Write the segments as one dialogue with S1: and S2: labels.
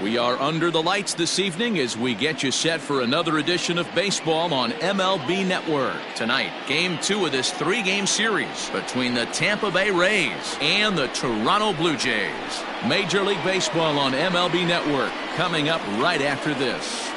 S1: We are under the lights this evening as we get you set for another edition of baseball on MLB Network. Tonight, Game 2 of this 3-game series between the Tampa Bay Rays and the Toronto Blue Jays. Major League Baseball on MLB Network coming up right after this.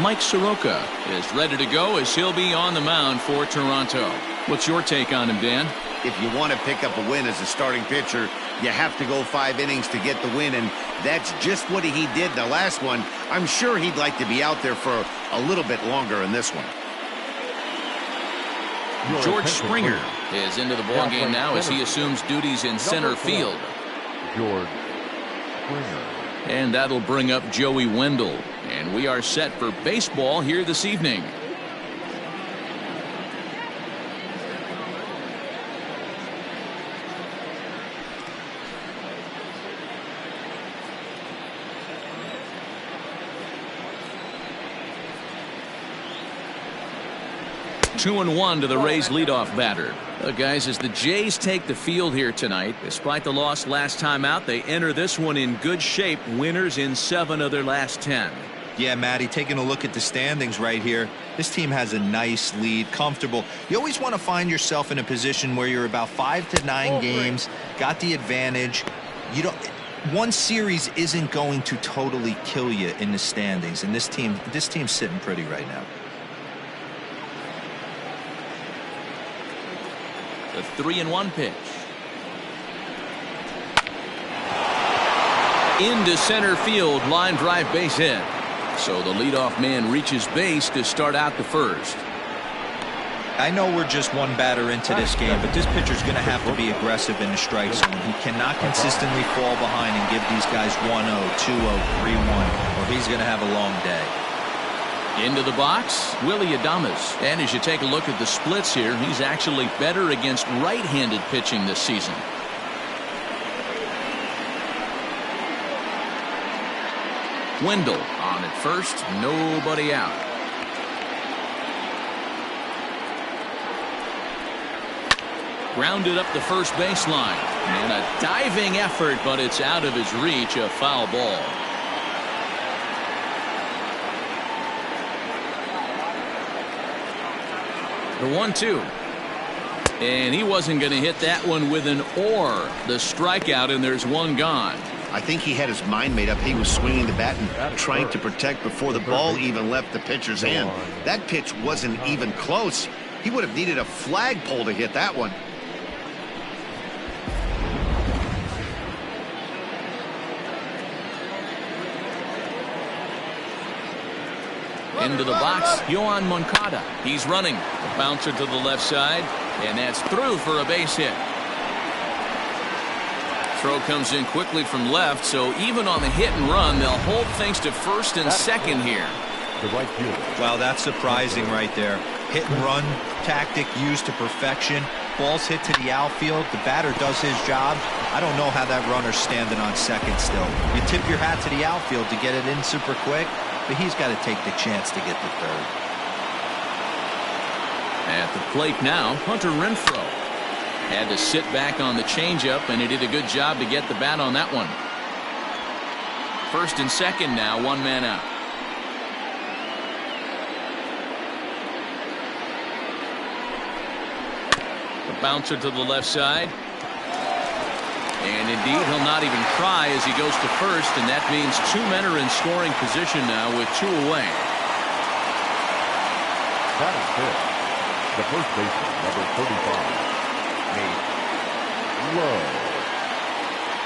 S1: Mike Soroka is ready to go as he'll be on the mound for Toronto. What's your take on him, Dan?
S2: If you want to pick up a win as a starting pitcher, you have to go 5 innings to get the win, and that's just what he did in the last one. I'm sure he'd like to be out there for a little bit longer in this one.
S1: George Springer is into the ballgame now as he assumes duties in center field.
S3: George Springer.
S1: And that'll bring up Joey Wendell. And we are set for baseball here this evening. Two and one to the Rays leadoff batter. Guys, as the Jays take the field here tonight, despite the loss last time out, they enter this one in good shape, winners in 7 of their last 10.
S4: Yeah, Matty, taking a look at the standings right here, this team has a nice lead, comfortable. You always want to find yourself in a position where you're about 5 to 9 games, got the advantage. You don't. One series isn't going to totally kill you in the standings, and this team's sitting pretty right now.
S1: The 3-1 pitch. Into center field, line drive, base hit. So the leadoff man reaches base to start out the first.
S4: I know we're just one batter into this game, but this pitcher's going to have to be aggressive in the strike zone. He cannot consistently fall behind and give these guys 1-0, 2-0, 3-1, or he's going to have a long day.
S1: Into the box, Willy Adames. And as you take a look at the splits here, he's actually better against right-handed pitching this season. Wendell on at first, nobody out. Grounded up the first baseline. And a diving effort, but it's out of his reach, a foul ball. The 1-2. And he wasn't going to hit that one with an or. The strikeout, and there's one gone.
S2: I think he had his mind made up. He was swinging the bat and trying to protect before the ball even left the pitcher's hand. That pitch wasn't even close. He would have needed a flagpole to hit that one.
S1: Into the box, Yoan Moncada. He's running. The bouncer to the left side, and that's through for a base hit. Throw comes in quickly from left, so even on the hit and run, they'll hold things to first and second here.
S3: The right fielder.
S4: Wow, that's surprising right there. Hit and run tactic used to perfection. Ball's hit to the outfield. The batter does his job. I don't know how that runner's standing on second still. You tip your hat to the outfield to get it in super quick, but he's got to take the chance to get to third.
S1: At the plate now, Hunter Renfroe. Had to sit back on the changeup, and he did a good job to get the bat on that one. First and second now, one man out. The bouncer to the left side. And indeed, he'll not even try as he goes to first, and that means 2 men are in scoring position now with 2 away.
S3: That is it. The first baseman, number 35, Nate Lowe.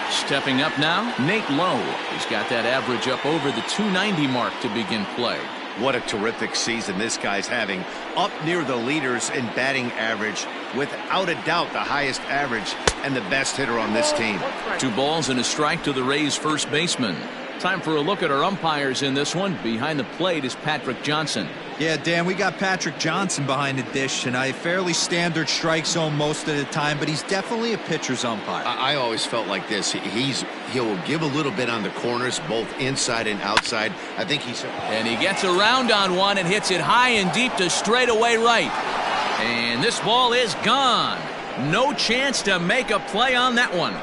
S1: Stepping up now, Nate Lowe. He's got that average up over the 290 mark to begin play.
S2: What a terrific season this guy's having. Up near the leaders in batting average. Without a doubt, the highest average and the best hitter on this team.
S1: 2 balls and a strike to the Rays' first baseman. Time for a look at our umpires in this one. Behind the plate is Patrick Johnson.
S4: Yeah, Dan, we got Patrick Johnson behind the dish tonight. Fairly standard strike zone most of the time, but he's definitely a pitcher's umpire.
S2: I always felt like this. He'll give a little bit on the corners, both inside and outside. I think he's...
S1: And he gets around on one and hits it high and deep to straightaway right. And this ball is gone. No chance to make a play on that one.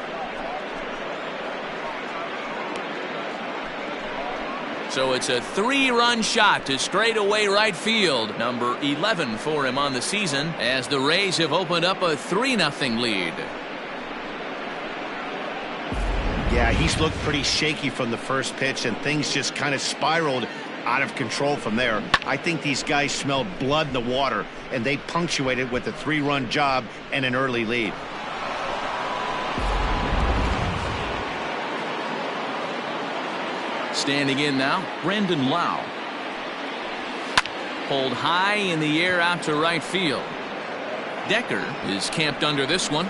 S1: So it's a 3-run shot to straightaway right field. Number 11 for him on the season as the Rays have opened up a 3-0 lead.
S2: Yeah, he's looked pretty shaky from the first pitch, and things just kind of spiraled out of control from there. I think these guys smelled blood in the water, and they punctuated with a 3-run job and an early lead.
S1: Standing in now, Brandon Lau. Pulled high in the air out to right field. Decker is camped under this one.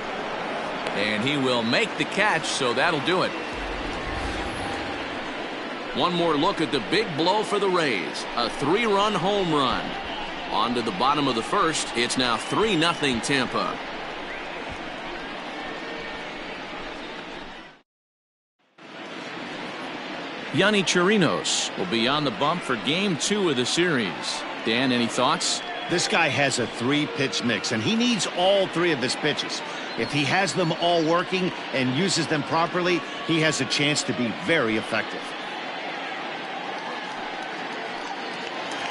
S1: And he will make the catch, so that'll do it. One more look at the big blow for the Rays. A 3-run home run. On to the bottom of the first. It's now 3-0 Tampa. Yonny Chirinos will be on the bump for game 2 of the series. Dan, any thoughts?
S2: This guy has a 3-pitch mix, and he needs all 3 of his pitches. If he has them all working and uses them properly, he has a chance to be very effective.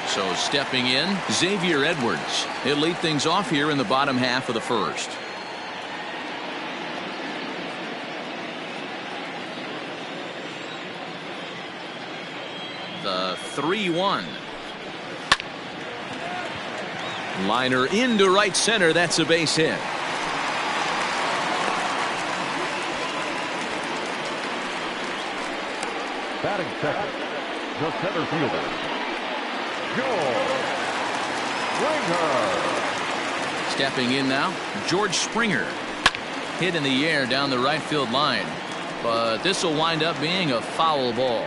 S1: So stepping in, Xavier Edwards. He'll lead things off here in the bottom half of the first. The 3-1. Liner into right center. That's a base hit.
S3: Batting second, the center fielder, George Springer.
S1: Stepping in now, George Springer. Hit in the air down the right field line. But this will wind up being a foul ball.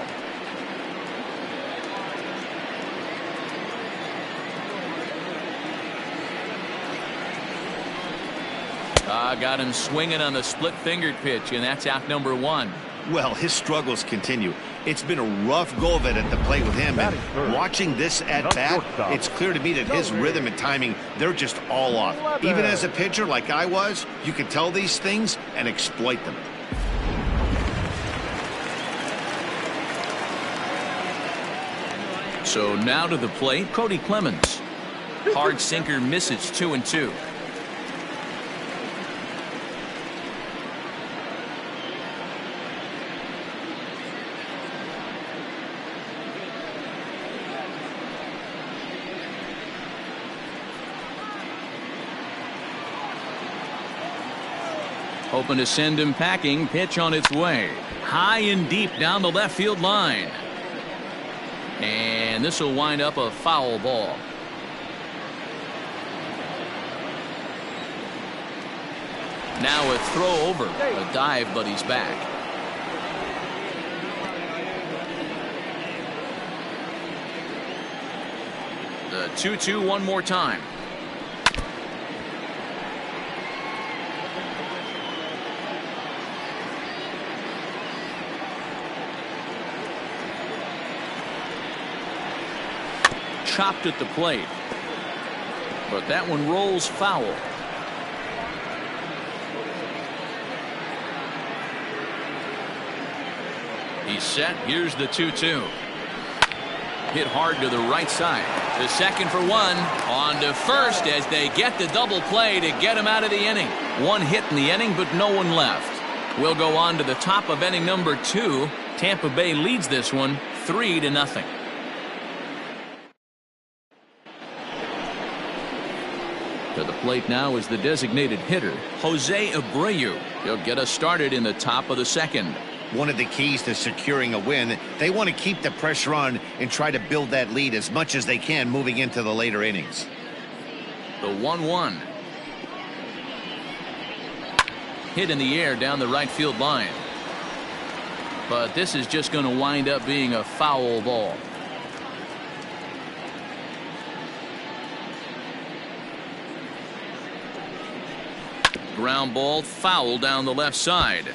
S1: Got him swinging on the split-fingered pitch, and that's out number 1.
S2: Well, his struggles continue. It's been a rough go of it at the plate with him, and watching this at-bat, it's clear to me that his rhythm and timing, they're just all off. Even as a pitcher like I was, you can tell these things and exploit them.
S1: So now to the plate, Cody Clemens. Hard sinker misses 2-2. Hoping to send him packing. Pitch on its way. High and deep down the left field line. And this will wind up a foul ball. Now a throw over. A dive, but he's back. The 2-2 one more time. Chopped at the plate, but that one rolls foul. He's set. Here's the 2-2. Hit hard to the right side. The second for 1. On to first as they get the double play to get him out of the inning. 1 hit in the inning, but no one left. We'll go on to the top of inning number 2. Tampa Bay leads this one 3-0. To the plate now is the designated hitter, Jose Abreu. He'll get us started in the top of the second.
S2: One of the keys to securing a win, they want to keep the pressure on and try to build that lead as much as they can moving into the later innings.
S1: The 1-1. Hit in the air down the right field line. But this is just going to wind up being a foul ball. Ground ball, foul down the left side.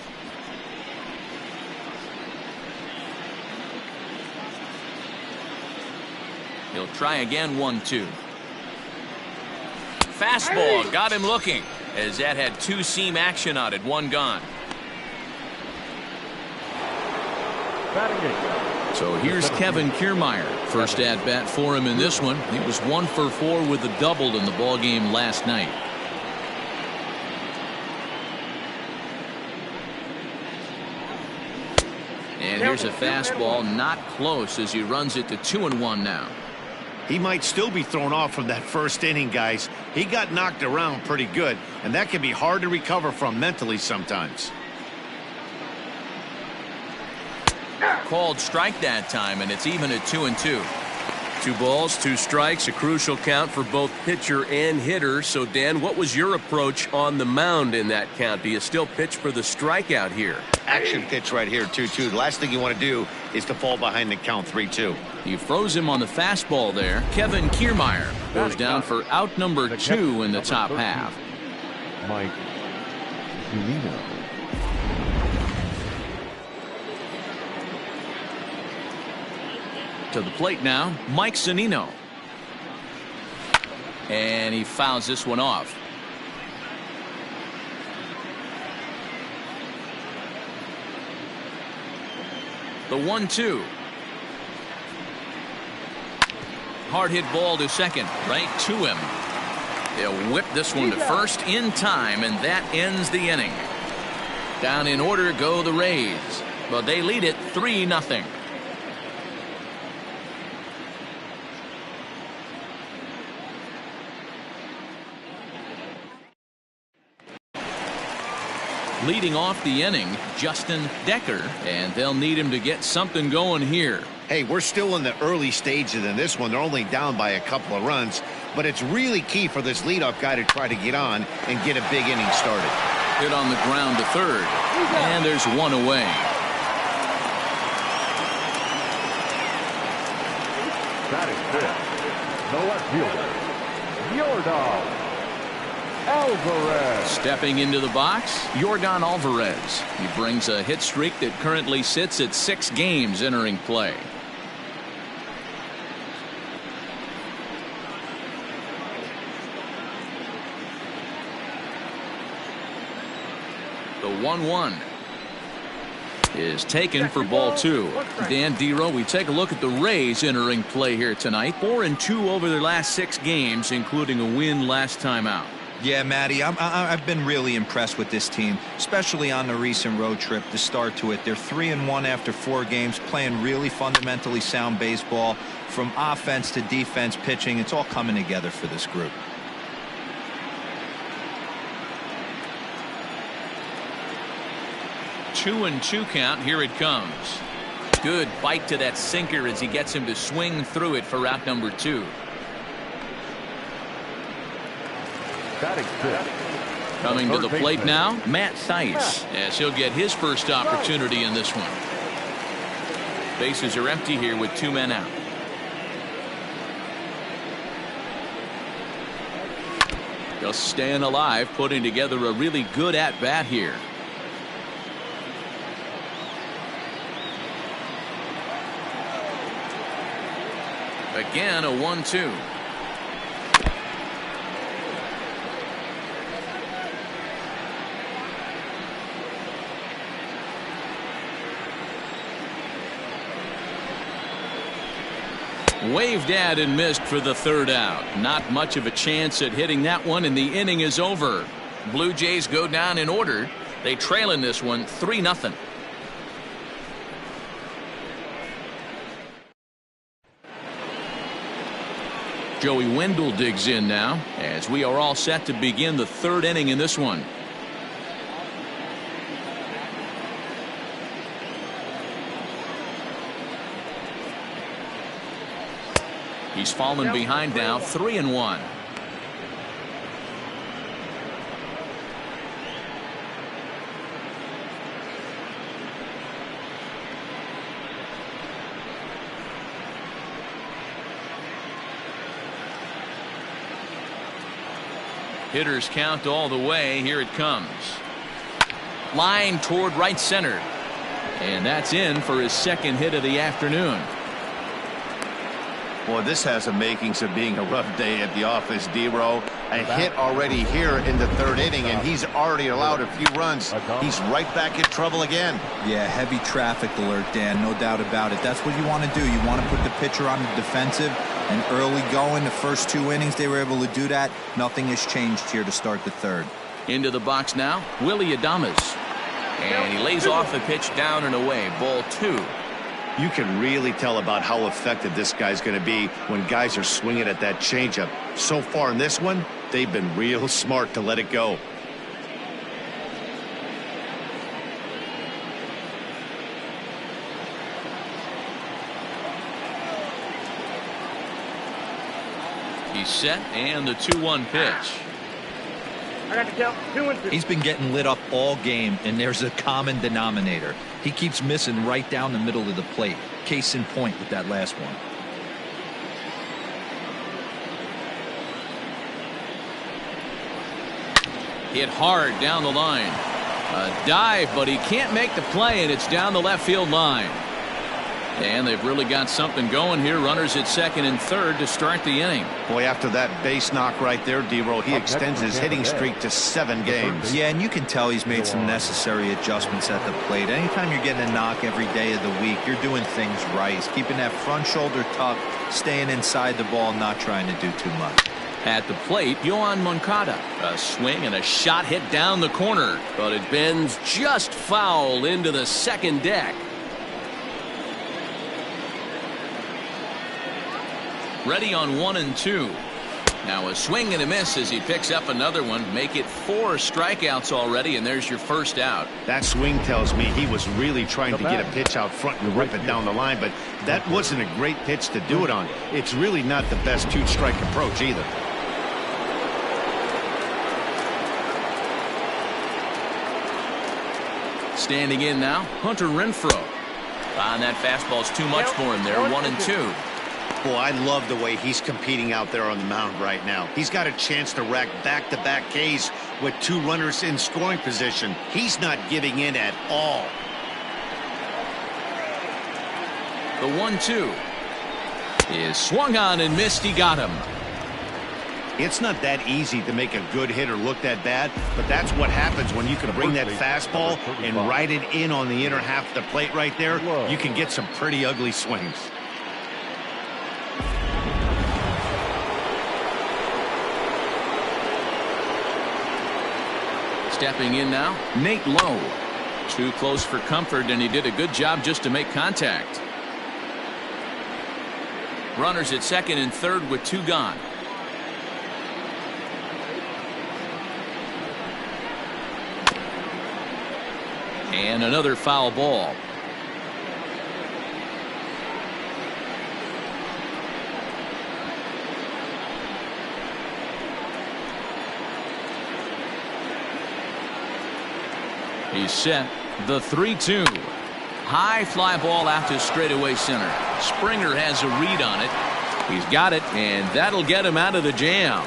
S1: He'll try again. 1-2. Fastball got him looking. as that had two seam action on it. One gone. So here's Kevin Kiermaier. First at bat for him in this one. He was 1 for 4 with a double in the ball game last night. And here's a fastball, not close, as he runs it to 2-1 now.
S2: He might still be thrown off from that first inning, guys. He got knocked around pretty good, and that can be hard to recover from mentally sometimes.
S1: Called strike that time, and it's even at 2-2. 2 balls, 2 strikes, a crucial count for both pitcher and hitter. So, Dan, what was your approach on the mound in that count? Do you still pitch for the strikeout here?
S2: Action pitch right here, 2-2. The last thing you want to do is to fall behind the count 3-2.
S1: You froze him on the fastball there. Kevin Kiermaier goes down for out number 2 in the top half.
S3: Mike Zunino.
S1: To the plate now, Mike Zunino. And he fouls this one off. The 1-2. Hard hit ball to second, right to him. They'll whip this one to first in time, and that ends the inning. Down in order go the Rays, but they lead it 3-0. Leading off the inning, Justin Decker, and they'll need him to get something going here.
S2: Hey, we're still in the early stages in this one. They're only down by a couple of runs, but it's really key for this leadoff guy to try to get on and get a big inning started.
S1: Hit on the ground to third, and there's one away.
S3: That is 5th. The left fielder, Yordan Alvarez.
S1: Stepping into the box, Yordan Alvarez. He brings a hit streak that currently sits at 6 games entering play. The 1-1 is taken for ball 2. Dan Dero, we take a look at the Rays entering play here tonight. 4-2 over their last 6 games, including a win last time out.
S4: Yeah, Matty, I've been really impressed with this team, especially on the recent road trip to start to it. They're 3-1 after 4 games, playing really fundamentally sound baseball. From offense to defense, pitching, it's all coming together for this group.
S1: Two and 2 count. Here it comes. Good bite to that sinker as he gets him to swing through it for out number 2. Coming to the plate now, Matt Thaiss, as he'll get his first opportunity in this one. Bases are empty here with 2 men out. Just staying alive, putting together a really good at-bat here. Again, a 1-2. Waved at and missed for the 3rd out. Not much of a chance at hitting that one, and the inning is over. Blue Jays go down in order. They trail in this one 3-0. Joey Wendell digs in now, as we are all set to begin the 3rd inning in this one. He's fallen behind now, 3-1. Hitters count all the way. Here it comes. Line toward right center. And that's in for his 2nd hit of the afternoon.
S2: Boy, this has the makings of being a rough day at the office, D-Row. A hit already here in the third inning, and he's already allowed a few runs. He's right back in trouble again.
S4: Yeah, heavy traffic alert, Dan, no doubt about it. That's what you want to do. You want to put the pitcher on the defensive, and early going, the first 2 innings, they were able to do that. Nothing has changed here to start the third.
S1: Into the box now, Willy Adames. And he lays off the pitch down and away. Ball 2.
S2: You can really tell about how effective this guy's going to be when guys are swinging at that changeup. So far in this one, they've been real smart to let it go.
S1: He's set, and the 2-1 pitch.
S3: I got to count 2-2.
S4: He's been getting lit up all game, and there's a common denominator. He keeps missing right down the middle of the plate. Case in point with that last one.
S1: Hit hard down the line. A dive, but he can't make the play, and it's down the left field line. And they've really got something going here. Runners at second and third to start the inning.
S2: Boy, after that base knock right there, D-Row, he extends his hitting streak to 7 games.
S4: Yeah, and you can tell he's made some necessary adjustments at the plate. Anytime you're getting a knock every day of the week, you're doing things right. He's keeping that front shoulder tucked, staying inside the ball, not trying to do too much.
S1: At the plate, Yoan Moncada. A swing and a shot hit down the corner, but it bends just foul into the second deck. Ready on 1 and 2. Now a swing and a miss as he picks up another one. Make it 4 strikeouts already, and there's your first out.
S2: That swing tells me he was really trying to get a pitch out front and rip it down the line, but that wasn't a great pitch to do it on. It's really not the best 2-strike approach either.
S1: Standing in now, Hunter Renfroe. And that fastball's too much for him there. 1 and 2.
S2: Boy, I love the way he's competing out there on the mound right now. He's got a chance to rack back-to-back Ks with 2 runners in scoring position. He's not giving in at all.
S1: The 1-2 is swung on and missed. He got him.
S2: It's not that easy to make a good hitter look that bad, but that's what happens when you can bring that fastball and ride it in on the inner half of the plate right there. You can get some pretty ugly swings.
S1: Stepping in now, Nate Lowe. Too close for comfort, and he did a good job just to make contact. Runners at second and third with 2 gone. And another foul ball. He's set. The 3-2. High fly ball out to straightaway center. Springer has a read on it. He's got it, and that'll get him out of the jam.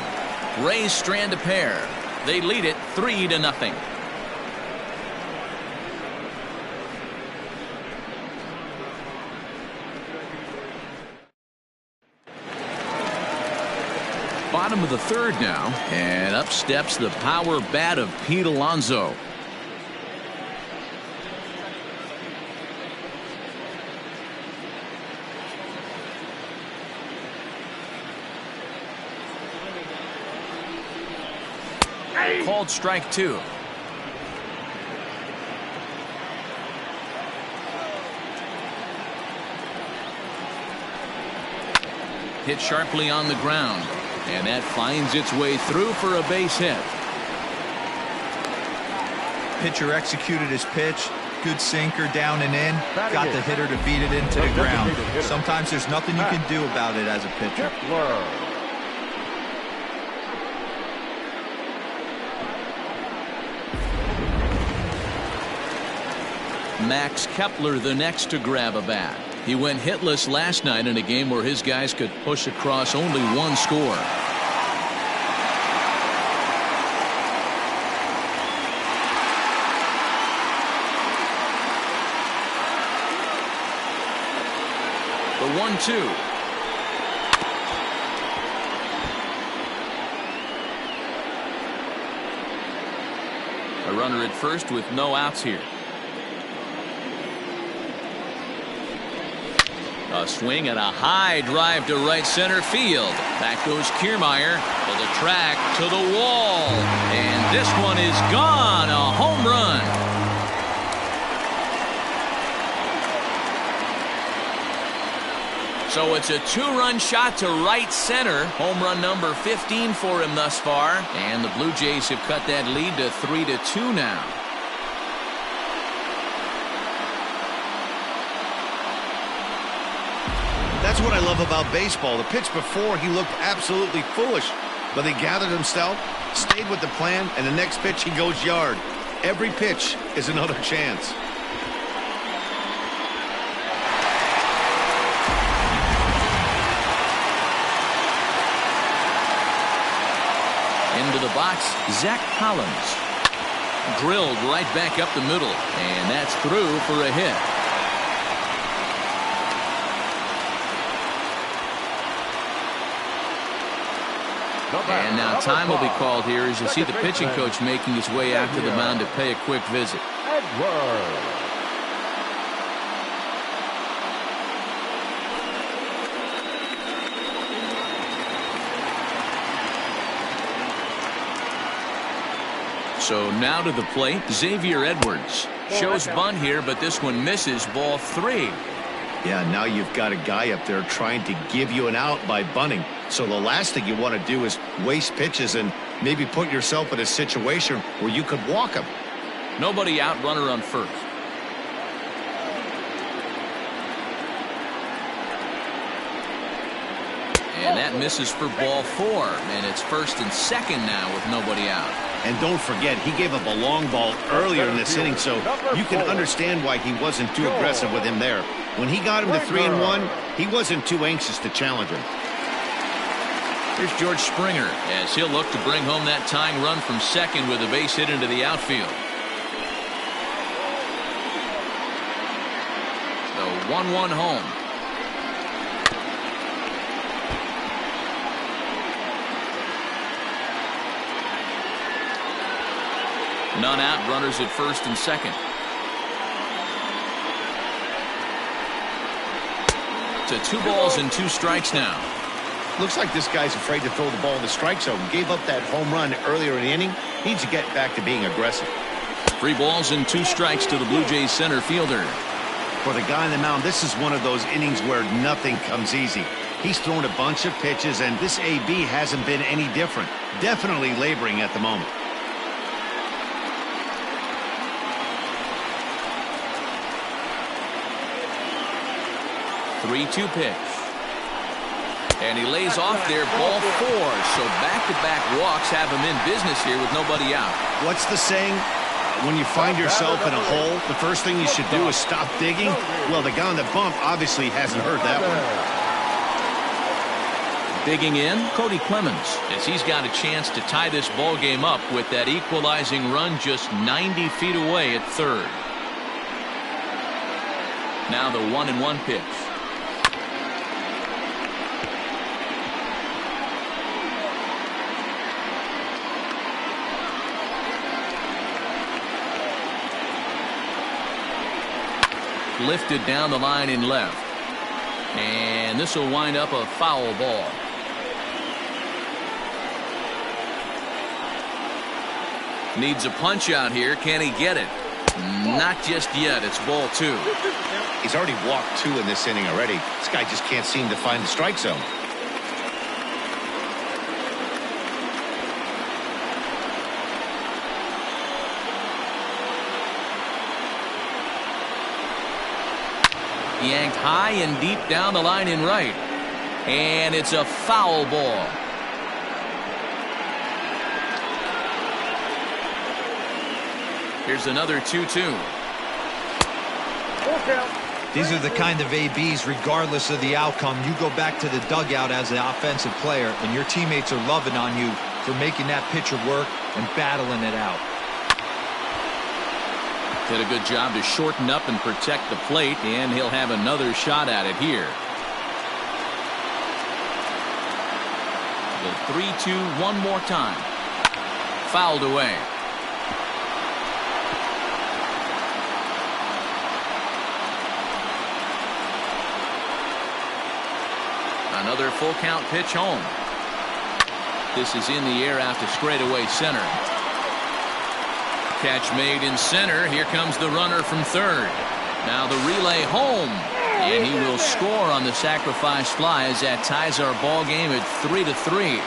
S1: Rays strand a pair. They lead it 3-0. Bottom of the third now, and up steps the power bat of Pete Alonso. Called strike 2. Hit sharply on the ground, and that finds its way through for a base hit.
S4: Pitcher executed his pitch. Good sinker down and in. Got the hitter to beat it into the ground. Sometimes there's nothing you can do about it as a pitcher.
S1: Max Kepler the next to grab a bat. He went hitless last night in a game where his guys could push across only 1 score. The 1-2. A runner at first with no outs here. A swing and a high drive to right center field. Back goes Kiermaier to the track, to the wall. And this one is gone. A home run. So it's a two-run shot to right center. Home run number 15 for him thus far. And the Blue Jays have cut that lead to 3-2 now.
S2: That's what I love about baseball. The pitch before, he looked absolutely foolish. But he gathered himself, stayed with the plan, and the next pitch he goes yard. Every pitch is another chance.
S1: Into the box, Zach Collins. Drilled right back up the middle. And that's through for a hit. And now time will be called here as you see the pitching coach making his way out to the mound to pay a quick visit. So now to the plate, Xavier Edwards. Shows bunt here, but this one misses. Ball 3.
S2: Yeah, now you've got a guy up there trying to give you an out by bunting. So the last thing you want to do is waste pitches and maybe put yourself in a situation where you could walk him.
S1: Nobody out, runner on first. And that misses for ball 4. And it's first and second now with nobody out.
S2: And don't forget, he gave up a long ball earlier in this inning, so you can understand why he wasn't too aggressive with him there. When he got him to 3-1, he wasn't too anxious to challenge him.
S1: Here's George Springer as he'll look to bring home that tying run from second with a base hit into the outfield. So 1-1 home. None out, runners at first and second. To 2 balls and 2 strikes now.
S2: Looks like this guy's afraid to throw the ball in the strike zone. Gave up that home run earlier in the inning. Needs to get back to being aggressive.
S1: 3 balls and 2 strikes to the Blue Jays center fielder.
S2: For the guy on the mound, this is one of those innings where nothing comes easy. He's thrown a bunch of pitches, and this AB hasn't been any different. Definitely laboring at the moment.
S1: 3-2 pitch. And he lays off there, ball 4. So back-to-back walks have him in business here with nobody out.
S2: What's the saying? When you find yourself in a hole, the first thing you should do is stop digging. Well, the guy on the bump obviously hasn't heard that one.
S1: Digging in, Cody Clemens, as he's got a chance to tie this ball game up with that equalizing run just 90 feet away at third. Now the 1-1 pitch. Lifted down the line in left. And this will wind up a foul ball. Needs a punch out here. Can he get it? Not just yet. It's ball 2.
S2: He's already walked 2 in this inning already. This guy just can't seem to find the strike zone.
S1: Yanked high and deep down the line in right. And it's a foul ball. Here's another 2-2.
S4: These are the kind of ABs, regardless of the outcome. You go back to the dugout as an offensive player, and your teammates are loving on you for making that pitcher work and battling it out.
S1: Did a good job to shorten up and protect the plate, and he'll have another shot at it here. The 3-2 one more time. Fouled away. Another full count pitch home. This is in the air out to straightaway center. Catch made in center. Here comes the runner from third. Now the relay home. And he will score on the sacrifice fly as that ties our ball game at 3-3.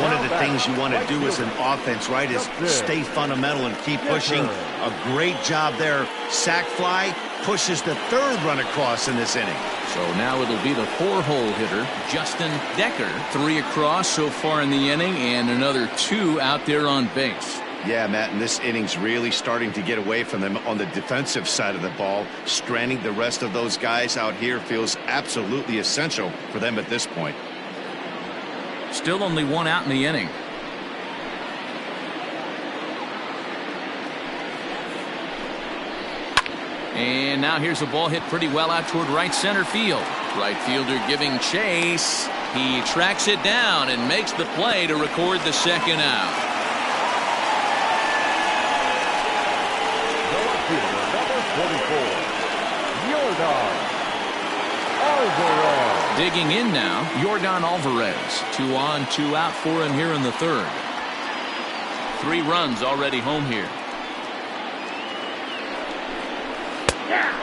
S2: One of the things you want to do as an offense, right, is stay fundamental and keep pushing. A great job there. Sac fly pushes the third run across in this inning.
S1: So now it'll be the 4-hole hitter, Justin Decker. 3 across so far in the inning and another 2 out there on base.
S2: Yeah, Matt, and this inning's really starting to get away from them on the defensive side of the ball. Stranding the rest of those guys out here feels absolutely essential for them at this point.
S1: Still only 1 out in the inning. And now here's a ball hit pretty well out toward right center field. Right fielder giving chase. He tracks it down and makes the play to record the second out. Digging in now, Yordan Alvarez. 2 on, 2 out for him here in the third. 3 runs already home here.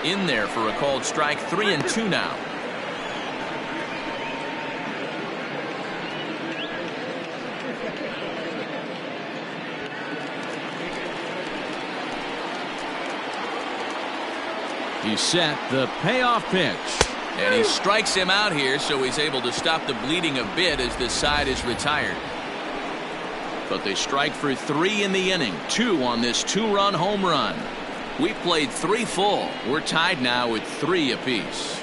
S1: In there for a called strike. 3-2 now. He's set the payoff pitch. And he strikes him out here, so he's able to stop the bleeding a bit as this side is retired. But they strike for 3 in the inning. 2 on this 2-run home run. We played 3 full. We're tied now with 3 apiece.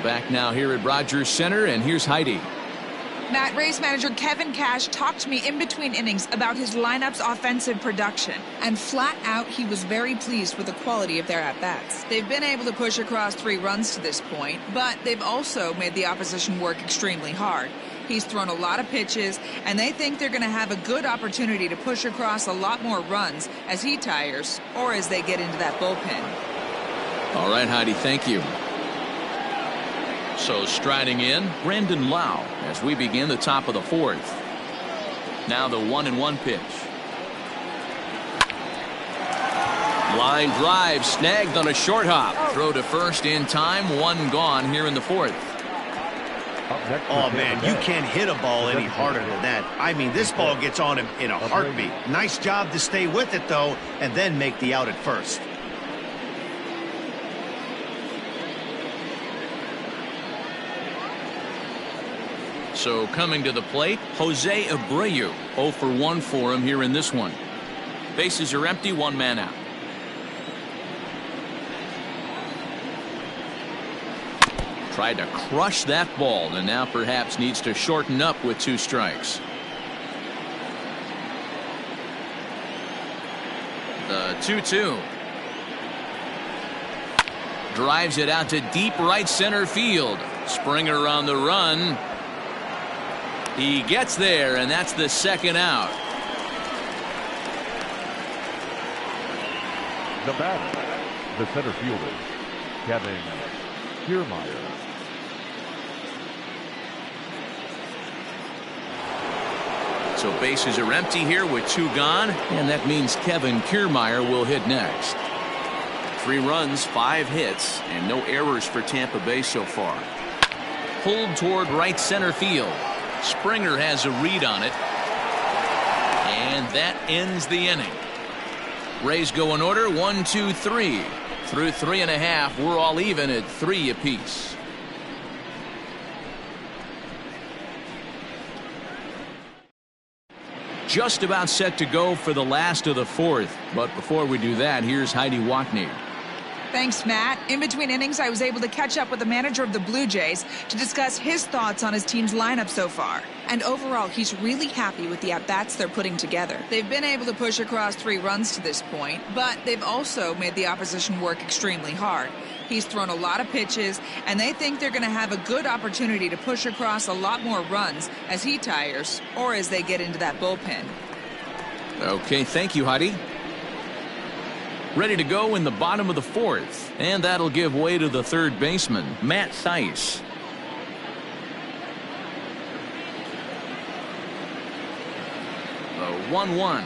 S1: Back now here at Rogers Center, and here's Heidi.
S5: Matt, Rays manager Kevin Cash talked to me in between innings about his lineup's offensive production. And flat out, he was very pleased with the quality of their at-bats. They've been able to push across 3 runs to this point, but they've also made the opposition work extremely hard. He's thrown a lot of pitches, and they think they're going to have a good opportunity to push across a lot more runs as he tires or as they get into that bullpen.
S1: All right, Heidi, thank you. So striding in, Brandon Lau as we begin the top of the 4th. Now the 1-1 pitch. Line drive snagged on a short hop. Throw to first in time. 1 gone here in the 4th.
S2: Oh, man, you can't hit a ball any harder than that. I mean, this ball gets on him in a heartbeat. Nice job to stay with it, though, and then make the out at first.
S1: So coming to the plate, Jose Abreu. 0 for 1 for him here in this one. Bases are empty, 1 man out. Tried to crush that ball and now perhaps needs to shorten up with 2 strikes. The 2-2. Drives it out to deep right center field. Springer on the run. He gets there, and that's the second out.
S3: The batter, the center fielder, Kevin Kiermaier.
S1: So bases are empty here with 2 gone, and that means Kevin Kiermaier will hit next. 3 runs, 5 hits, and no errors for Tampa Bay so far. Pulled toward right center field. Springer has a read on it, and that ends the inning. Rays go in order 1, 2, 3. Through 3.5, we're all even at 3 apiece. Just about set to go for the last of the 4th, but before we do that, here's Heidi Watney.
S5: Thanks, Matt. In between innings, I was able to catch up with the manager of the Blue Jays to discuss his thoughts on his team's lineup so far. And overall, he's really happy with the at-bats they're putting together. They've been able to push across 3 runs to this point, but they've also made the opposition work extremely hard. He's thrown a lot of pitches, and they think they're going to have a good opportunity to push across a lot more runs as he tires or as they get into that bullpen.
S1: Okay, thank you, Heidi. Ready to go in the bottom of the fourth. And that'll give way to the third baseman, Matt Thaiss. The 1-1.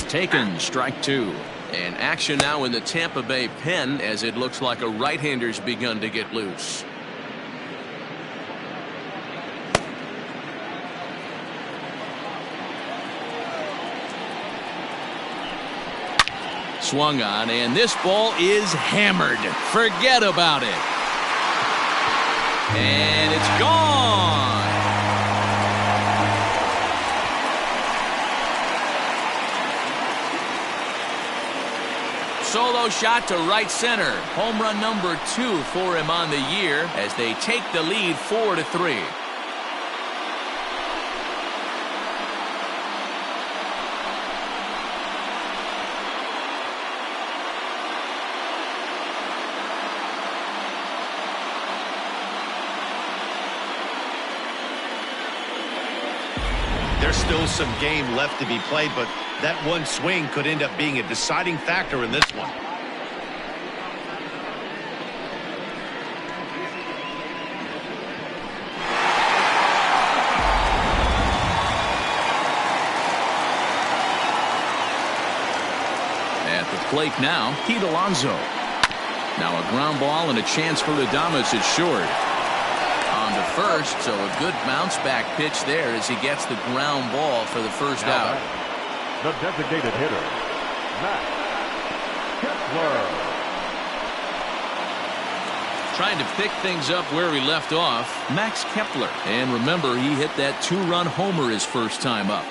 S1: Taken, strike two. And action now in the Tampa Bay pen as it looks like a right-hander's begun to get loose. Swung on, and this ball is hammered. Forget about it. And it's gone. Solo shot to right center. Home run number 2 for him on the year as they take the lead 4-3.
S2: There's still some game left to be played, but that one swing could end up being a deciding factor in this one.
S1: At the plate now, Pete Alonso. Now a ground ball and a chance for Adames is short. On to first, so a good bounce back pitch there as he gets the ground ball for the first out.
S3: The designated hitter, Max Kepler.
S1: Trying to pick things up where he left off, Max Kepler. And remember, he hit that 2-run homer his first time up.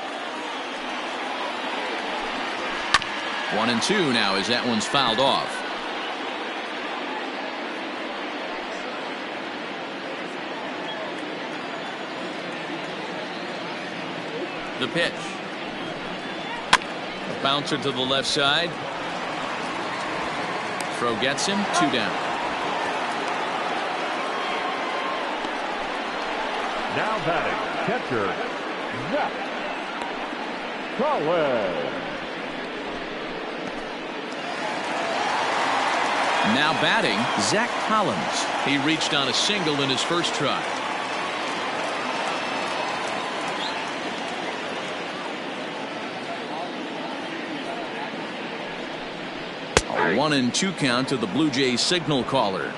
S1: 1-2 now as that one's fouled off. The pitch. A bouncer to the left side. Throw gets him, 2 down.
S3: Now batting, catcher, Zach Collins.
S1: Now batting, Zach Collins. He reached on a single in his first try. A 1-2 count to the Blue Jays signal caller.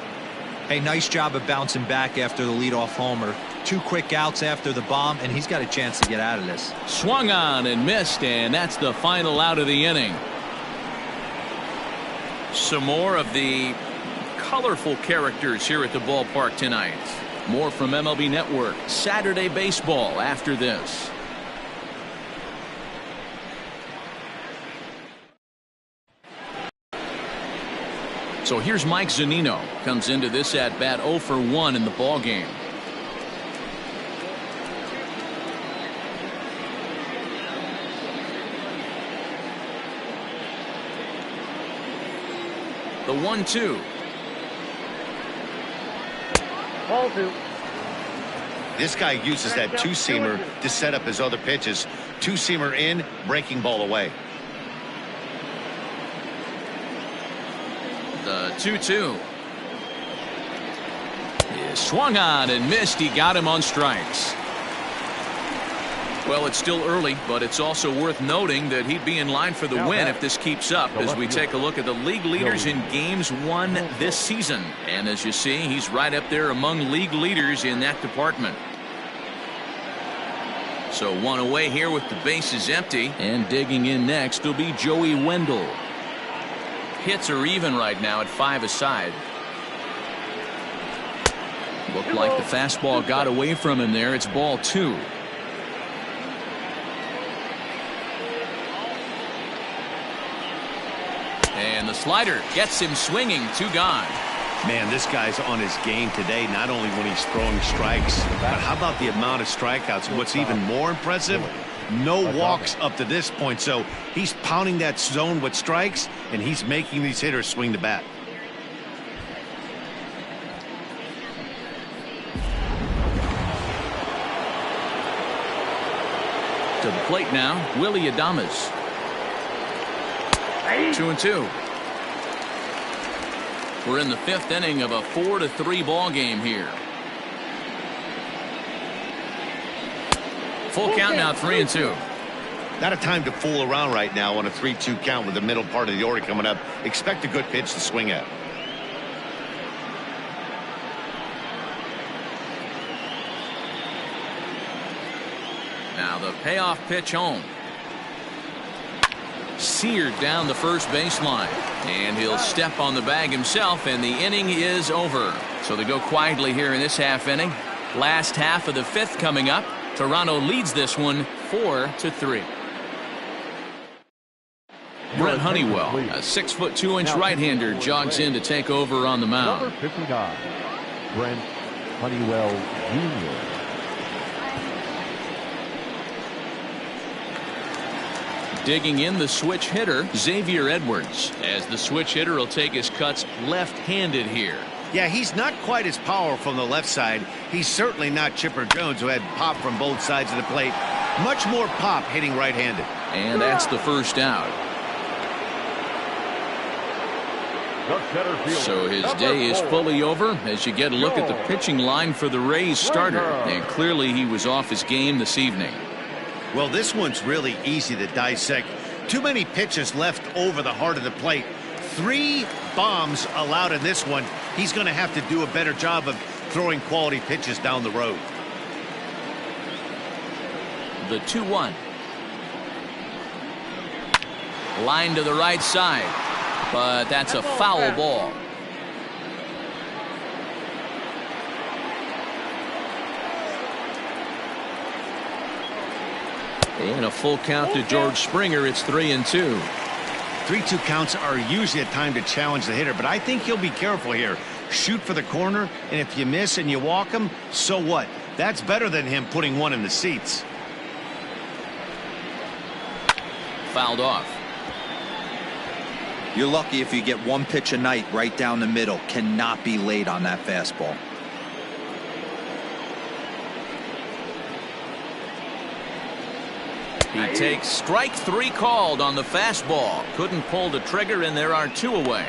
S4: Hey, nice job of bouncing back after the leadoff homer. 2 quick outs after the bomb, and he's got a chance to get out of this.
S1: Swung on and missed, and that's the final out of the inning. Some more of the colorful characters here at the ballpark tonight. More from MLB Network Saturday Baseball after this. So here's Mike Zunino. Comes into this at bat 0 for 1 in the ball game. The 1-2.
S3: Ball 2.
S2: This guy uses that two-seamer to set up his other pitches. Two-seamer in, breaking ball away.
S1: The 2-2. He swung on and missed. He got him on strikes. Well, it's still early, but it's also worth noting that he'd be in line for the win if this keeps up as we take a look at the league leaders in games won this season. And as you see, he's right up there among league leaders in that department. So 1 away here with the bases empty. And digging in next will be Joey Wendell. Hits are even right now at 5 aside. Looked like the fastball got away from him there. It's ball 2. And the slider gets him swinging. 2 gone.
S2: Man, this guy's on his game today, not only when he's throwing strikes, but how about the amount of strikeouts? What's even more impressive, no walks up to this point. So he's pounding that zone with strikes, and he's making these hitters swing the bat. To the plate now, Willy Adames.
S1: 2-2. We're in the 5th inning of a 4-3 ball game here. Full count now, 3-2.
S2: Not a time to fool around right now on a 3-2 count with the middle part of the order coming up. Expect a good pitch to swing at.
S1: Now the payoff pitch home. Seared down the first baseline. And he'll step on the bag himself, and the inning is over. So they go quietly here in this half inning. Last half of the 5th coming up. Toronto leads this one 4-3. Brent Honeywell, a 6'2" right-hander, jogs in to take over on the mound.
S3: Number 59, Brent Honeywell Jr.
S1: Digging in the switch hitter, Xavier Edwards, as the switch hitter will take his cuts left-handed here.
S2: Yeah, he's not quite as powerful on the left side. He's certainly not Chipper Jones, who had pop from both sides of the plate. Much more pop hitting right-handed.
S1: And that's the first out. So his day is fully over as you get a look at the pitching line for the Rays starter. And clearly he was off his game this evening.
S2: Well, this one's really easy to dissect. Too many pitches left over the heart of the plate. 3 bombs allowed in this one. He's going to have to do a better job of throwing quality pitches down the road.
S1: The 2-1. Line to the right side. But that's a foul ball. And a full count to George Springer. It's 3-2.
S2: 3-2 counts are usually a time to challenge the hitter, but I think he'll be careful here. Shoot for the corner, and if you miss and you walk him, so what? That's better than him putting one in the seats.
S1: Fouled off.
S4: You're lucky if you get one pitch a night right down the middle. Cannot be late on that fastball.
S1: He takes strike 3 called on the fastball. Couldn't pull the trigger, and there are 2 away.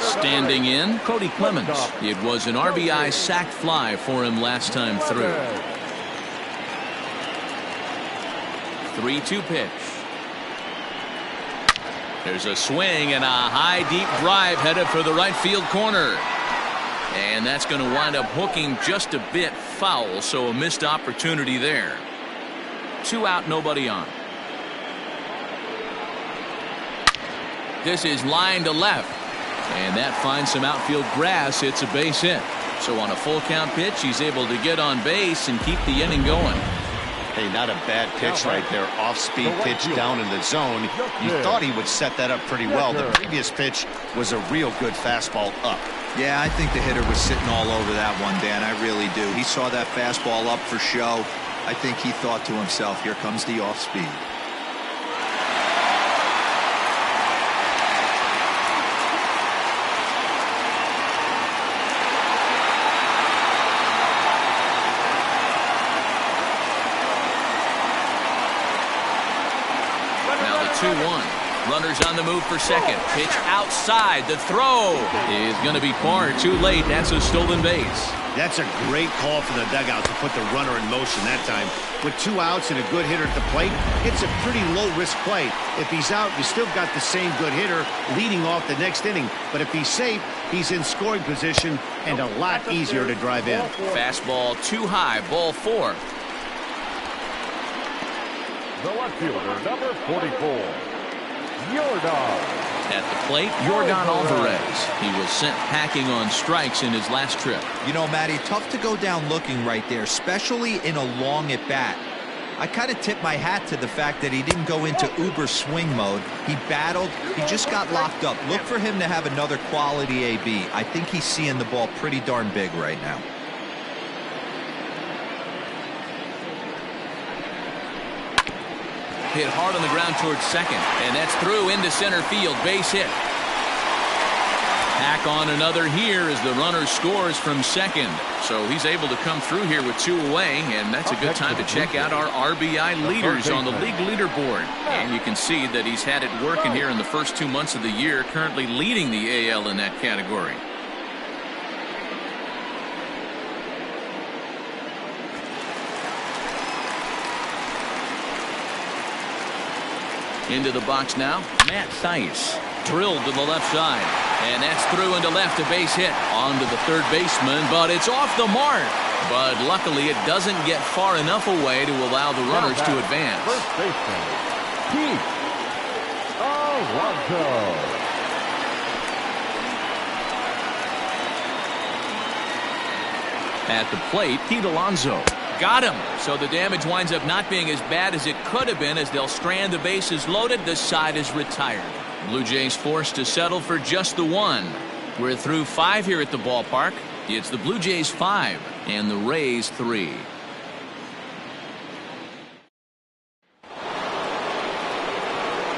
S1: Standing in, Cody Clemens. It was an RBI sac fly for him last time through. 3-2 pitch. There's a swing and a high deep drive headed for the right field corner. And that's going to wind up hooking just a bit foul, so a missed opportunity there. 2 out, nobody on. This is line to left. And that finds some outfield grass. It's a base hit. So on a full count pitch, he's able to get on base and keep the inning going.
S2: Hey, not a bad pitch right there. Off-speed pitch down in the zone. You thought he would set that up pretty well. The previous pitch was a real good fastball up.
S4: Yeah, I think the hitter was sitting all over that one, Dan. I really do. He saw that fastball up for show. I think he thought to himself, here comes the off-speed.
S1: Now the 2-1. Runners on the move for second. Pitch outside. The throw is going to be far too late. That's a stolen base.
S2: That's a great call from the dugout to put the runner in motion that time. With 2 outs and a good hitter at the plate, it's a pretty low-risk play. If he's out, you still got the same good hitter leading off the next inning. But if he's safe, he's in scoring position and a lot easier to drive in.
S1: Fastball too high. Ball 4.
S3: The left fielder, number 44. Yordan.
S1: At the plate, Yordan Alvarez. He was sent packing on strikes in his last trip.
S4: You know, Matty, tough to go down looking right there, especially in a long at-bat. I kind of tip my hat to the fact that he didn't go into uber swing mode. He battled. He just got locked up. Look for him to have another quality AB. I think he's seeing the ball pretty darn big right now.
S1: Hit hard on the ground towards second, and that's through into center field. Base hit. Back on another here as the runner scores from second. So he's able to come through here with 2 away, and that's a good time to check out our RBI leaders on the league leaderboard. And you can see that he's had it working here in the first 2 months of the year, currently leading the AL in that category. Into the box now, Matt Thaiss. Drilled to the left side. And that's through into left, a base hit. Onto the third baseman, but it's off the mark. But luckily it doesn't get far enough away to allow the runners to advance.
S3: First baseman, Pete Alonso.
S1: At the plate, Pete Alonso. Got him. So the damage winds up not being as bad as it could have been as they'll strand the bases loaded. The side is retired. Blue Jays forced to settle for just the 1. We're through 5 here at the ballpark. It's the Blue Jays 5 and the Rays 3.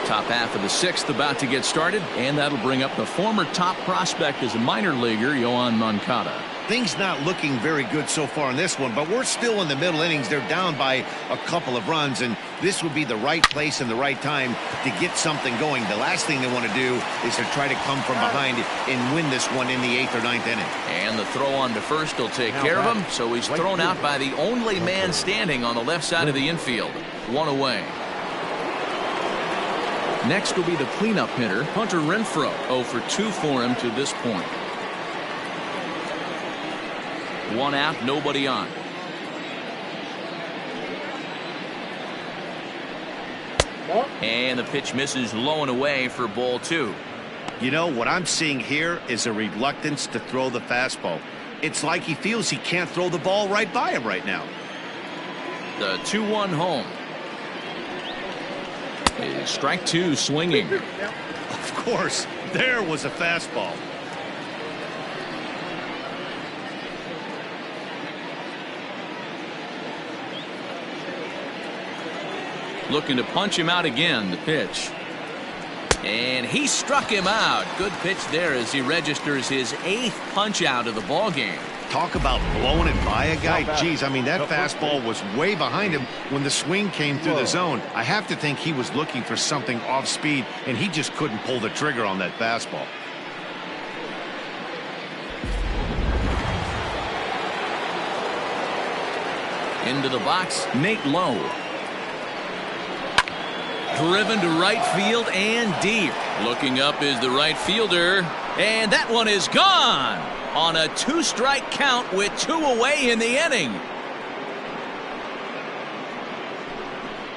S1: Top half of the 6th about to get started, and that'll bring up the former top prospect as a minor leaguer, Yoan Moncada.
S2: Things not looking very good so far in this one, but we're still in the middle innings. They're down by a couple of runs, and this would be the right place and the right time to get something going. The last thing they want to do is to try to come from behind and win this one in the 8th or 9th inning.
S1: And the throw on to first will take care of him, so he's thrown out by the only man standing on the left side of the infield. 1 away. Next will be the cleanup hitter, Hunter Renfroe. 0 for 2 for him to this point. 1 out, nobody on. And the pitch misses low and away for ball 2.
S2: You know, what I'm seeing here is a reluctance to throw the fastball. It's like he feels he can't throw the ball right by him right now.
S1: The 2-1 home. Strike 2 swinging.
S2: Of course, there was a fastball.
S1: Looking to punch him out again, the pitch. And he struck him out. Good pitch there as he registers his 8th punch out of the ball game.
S2: Talk about blowing it by a guy. Geez, I mean, that fastball was way behind him when the swing came through the zone. I have to think he was looking for something off speed, and he just couldn't pull the trigger on that fastball.
S1: Into the box, Nate Lowe. Driven to right field and deep. Looking up is the right fielder. And that one is gone on a 2-strike count with 2 away in the inning.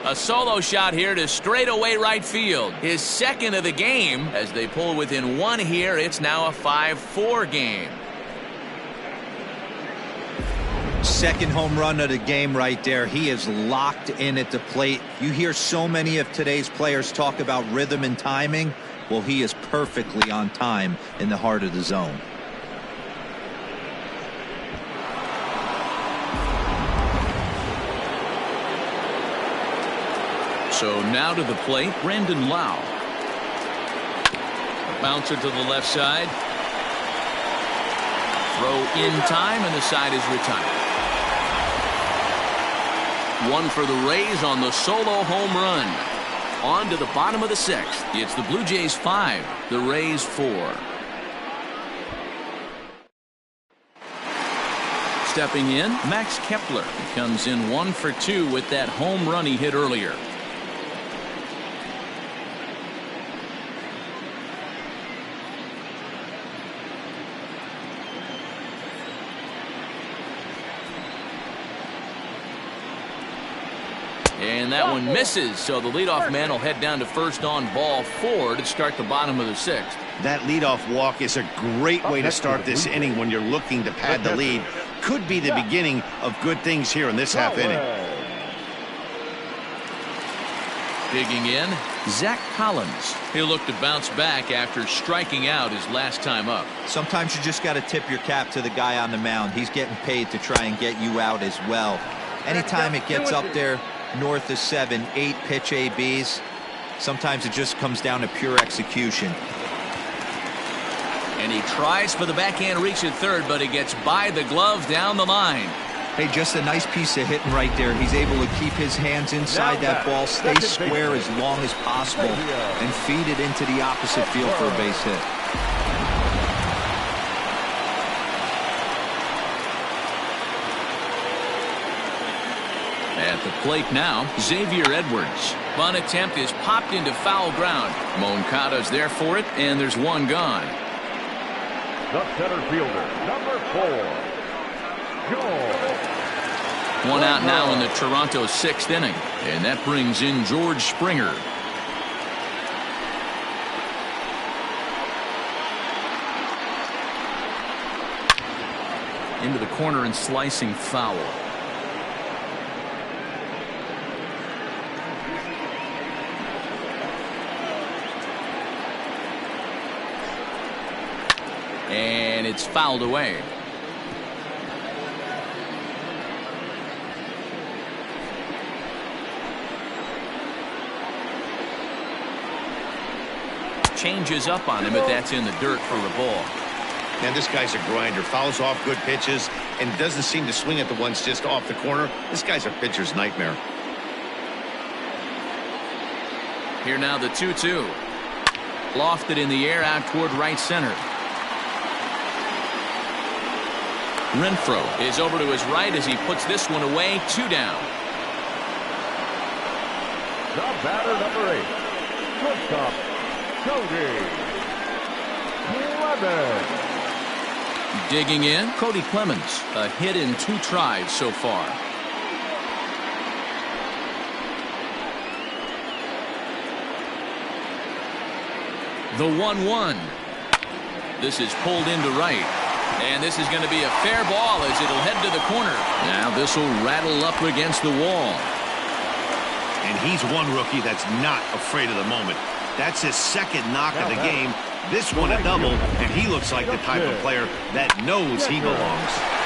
S1: A solo shot here to straightaway right field. His 2nd of the game. As they pull within 1 here, it's now a 5-4 game.
S4: 2nd home run of the game right there. He is locked in at the plate. You hear so many of today's players talk about rhythm and timing. Well, he is perfectly on time in the heart of the zone.
S1: So now to the plate, Brandon Lau. Bouncer to the left side. Throw in time, and the side is retired. 1 for the Rays on the solo home run. On to the bottom of the 6th. It's the Blue Jays 5, the Rays 4. Stepping in, Max Kepler. He comes in 1 for 2 with that home run he hit earlier. And that one misses, so the leadoff man will head down to first on ball 4 to start the bottom of the 6th.
S2: That leadoff walk is a great way to start this inning when you're looking to pad the lead. Could be the beginning of good things here in this half inning.
S1: Digging in, Zach Collins. He'll look to bounce back after striking out his last time up.
S4: Sometimes you just got to tip your cap to the guy on the mound. He's getting paid to try and get you out as well. Anytime it gets up there north of 7, 8 pitch ABs, sometimes it just comes down to pure execution.
S1: And he tries for the backhand reach at third, but he gets by the glove down the line.
S4: Hey, just a nice piece of hitting right there. He's able to keep his hands inside that ball, stay square as long as possible, and feed it into the opposite field for a base hit.
S1: At the plate now, Xavier Edwards. Bunt attempt is popped into foul ground. Moncada's there for it, and there's one gone.
S3: The center fielder, number 4, George.
S1: One out now in the Toronto 6th inning, and that brings in George Springer. Into the corner and slicing foul. And it's fouled away. Changes up on him, but that's in the dirt for a ball.
S2: And this guy's a grinder. Fouls off good pitches and doesn't seem to swing at the ones just off the corner. This guy's a pitcher's nightmare.
S1: Here now the 2-2. Lofted in the air out toward right center. Renfroe is over to his right as he puts this one away. 2 down.
S3: The batter, number 8, shortstop, Cody Clemens.
S1: Digging in, Cody Clemens. A hit in 2 tries so far. The 1-1. This is pulled into right. And this is going to be a fair ball as it'll head to the corner. Now this will rattle up against the wall.
S2: And he's one rookie that's not afraid of the moment. That's his 2nd knock of the game. This one a double, and he looks like the type of player that knows he belongs.